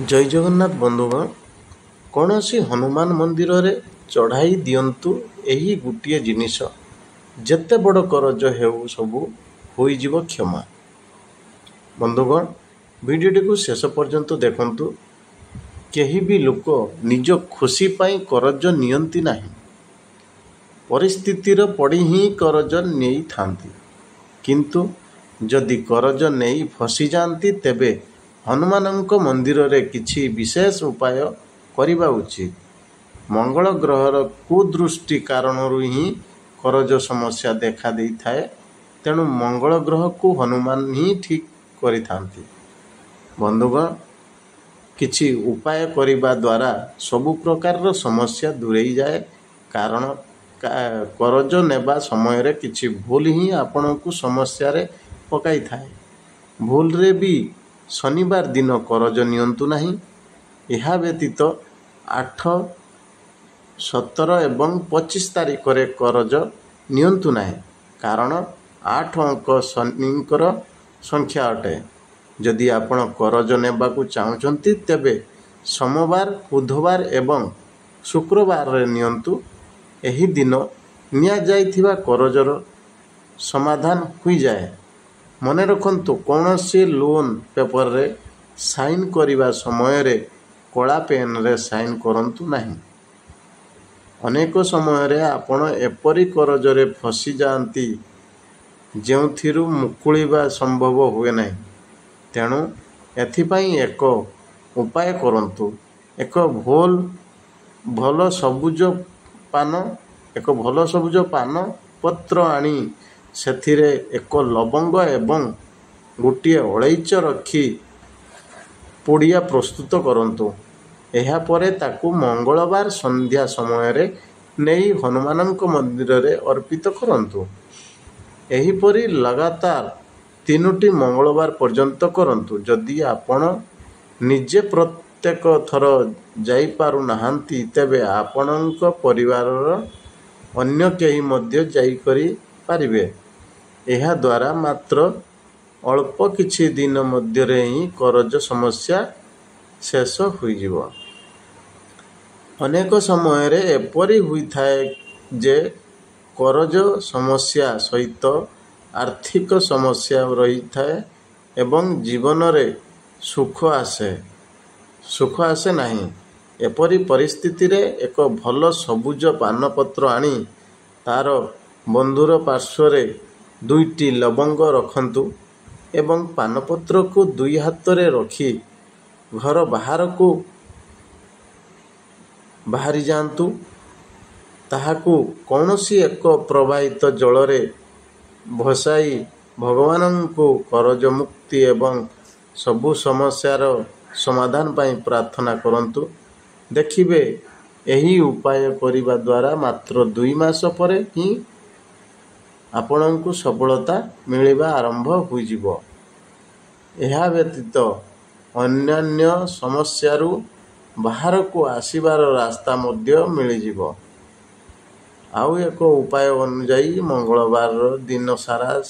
जय जगन्नाथ बंधुगण कौन सी हनुमान मंदिर रे चढ़ाई दियंतु एही गुटिए जिनिस जेते बड़ करज हेउ सबु होइजिव क्षमा। बंधुगण वीडियोटी को शेष पर्यंत देखंतु। केही भी लोक निज खुशी पाई करज नियंती नाही, परिस्थितिर पड़ी ही करज नेई थांती, किंतु जदि करज नेई फसी जाती तेबे हनुमानंक मंदिर रे किछि विशेष उपाय करिबा उचित। मंगल ग्रहर कुदृष्टि कारणरू ही करज समस्या देखा देई थाए, तेणु मंगल ग्रह को हनुमान ही ठीक करि थांती। बंधुगण किछि उपाय करिबा द्वारा सबु प्रकार समस्या दूरेई जाए, कारण करज नेबा समय रे किछि भूल ही आपण को समस्या रे पकाई थाए। भूल रे भी शनिवार दिन करज नियंतु नहीं। यह व्यतीत 8, 17 एवं 25 तारीख रे करज नियंतु नहीं, कारण 8 अंक शनिंकर संख्या अटे। जदि आपण करज नेबा को चाहते तेबे सोमवार, बुधवार एवं शुक्रवार रे नियंतु। एही दिन निया जाइथिबा करजर समाधान हुई जाए। मने रखंतु कौनसी लोन पेपर रे साइन करिबा समय रे कला पेन रे साइन करंतु नहीं। अनेक समय रे आपण एपरी करज रे फसी जाती जेउथिरु मुकुलिबा संभव हुए नहीं। तेणु एथिपाई एक उपाय करंतु। एक भल सबुज पान पत्र आनी सेथिरे एक लवंग एवं गोटे अलैच रखी पुड़िया प्रस्तुत करंतु। एहा परे ताकू मंगलवार संध्या समय रे नेई हनुमानंक मंदिर रे अर्पित करंतु। एही परी लगातार 3टी मंगलवार पर्यंत करंतु। जदि आपण निजे प्रत्येक थर जाई पारु नाहंती तेबे आपणक परिवारर अन्य केही मध्य जाई करी पारिबे। एहा द्वारा मात्र अल्प किछि दिन मध्य रे ही करज समस्या शेष हुई जीव। अनेक समय रे एपरी हुई थाए जे करज समस्या सहित आर्थिक समस्या रही थाए एवं जीवन रे सुख आसे नहीं। एपरी परिस्थिति रे एक भल सबुज पानपत्र आनी तार बंधुर पार्श्व रे 2टी लवंग रखंतु एवं पानपत्र को 2 हाथ रे रखी घर बाहर को बाहरी जांतु। ताहाकू कौनसी एक प्रवाहित जल रे भसाई भगवान को करज मुक्ति एवं सबु समस्यार समाधान पाई प्रार्थना करंतु। देखिबे एही उपाय करिबा द्वारा मात्र 2 मास परे ही आपणଙ୍କୁ सफलता मिलिबा आरंभ होइजिव। एहा व्यतीत अन्यान्य समस्यारू बाहर को आसीबार रास्ता मध्य मिलिजिव। आउ एक उपाय अनुजाई मंगलवार दिन सारा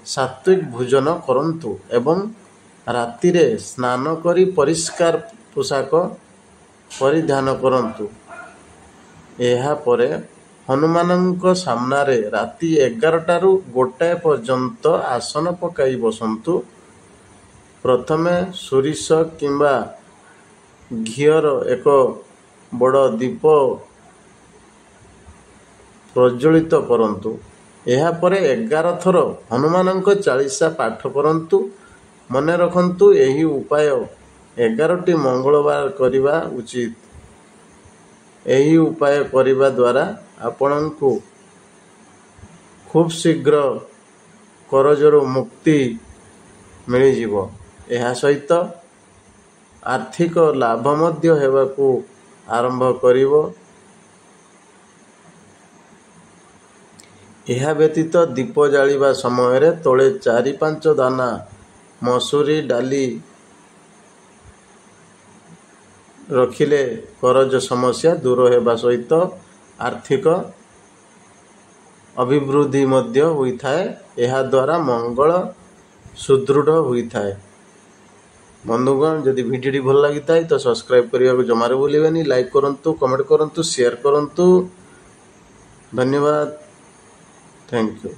सात्विक भोजन करंतु एवं राति रे स्नान करी परिष्कार पोशाक परिधान करंतु। एहा परे हनुमानंक सामना रे राति 11टारू 1 पर्यंत आसन पकाई बसंतु। प्रथमे सोरिष किंबा घियर एक बड़ दीप प्रज्वलित करंतु। एहा परे 11 थर हनुमानंक चालीसा पाठ करंतु। मने रखंतु एही उपाय 11टी मंगलवार करिबा उचित। एही उपाय करिबा द्वारा आपणଙ୍କୁ खूब शीघ्र करजरू मुक्ति मिलिजिव। एहा सहित आर्थिक लाभ मध्य हेबाकू आरंभ करिव। एहा व्यतीत दीप जालिबा समय रे तळे 4-5 दाना मसूरी डाली रखिले करज समस्या दूर हेबा सहित आर्थिक अभिवृद्धि मध्य हुई थाए। एहा द्वारा मंगल सुदृढ़ हुई थाए। बंधुगण जदि भिडियोटी भल लगी था तो सब्सक्राइब करने को जमार भूलें, लाइक करूँ, कमेंट करूँ, शेयर करूँ। धन्यवाद। Thank you.